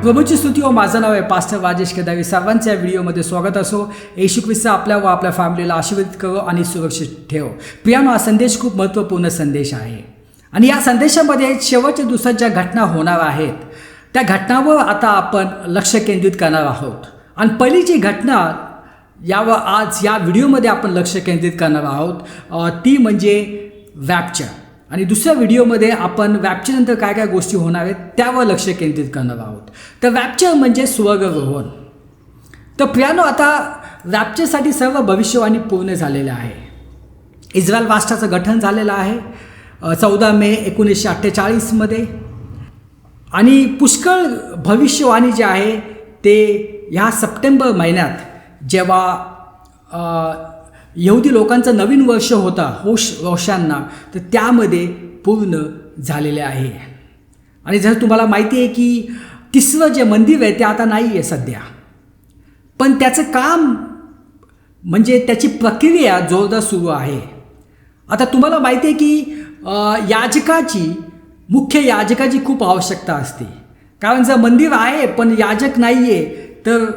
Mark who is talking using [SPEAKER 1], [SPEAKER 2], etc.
[SPEAKER 1] प्रभूची स्तुती व माझं नाव आहे पास्टर राजेश केदारी. सर्वांच्या व्हिडिओमध्ये स्वागत असो. येशू ख्रिस्त आपल्या व आपल्या फॅमिलीला आशीर्वादित करो आणि सुरक्षित ठेव. प्रियानो, हा संदेश खूप महत्त्वपूर्ण संदेश आहे आणि या संदेशामध्ये शेवटच्या दिवसात ज्या घटना होणार आहेत त्या घटनांवर आता आपण लक्ष केंद्रित करणार आहोत. आणि पहिली जी घटना यावर आज या व्हिडिओमध्ये आपण लक्ष केंद्रित करणार आहोत ती म्हणजे रॅप्चर. आणि दुसऱ्या व्हिडिओमध्ये आपण रॅप्चरनंतर काय काय गोष्टी होणार आहेत त्यावर लक्ष केंद्रित करणार आहोत. तर रॅप्चर म्हणजे स्वर्गरोहण. तर प्रियानो, आता रॅप्चरसाठी सर्व भविष्यवाणी पूर्ण झालेलं आहे. इस्रायल राष्ट्राचं गठन झालेलं आहे 14 मे 1948 आणि पुष्कळ भविष्यवाणी जे आहे ते ह्या सप्टेंबर महिन्यात जेव्हा यहुदी लोकांचं नवीन वर्ष होता रोशांना, तर त्यामध्ये पूर्ण झालेले आहे. आणि जर तुम्हाला माहिती आहे की तिसरं जे मंदिर आहे ते आता नाही आहे सध्या, पण त्याचं काम म्हणजे त्याची प्रक्रिया जोरदार सुरू आहे. आता तुम्हाला माहिती आहे की मुख्य याजकाची खूप आवश्यकता असते. कारण जर मंदिर आहे पण याजक नाही आहे तर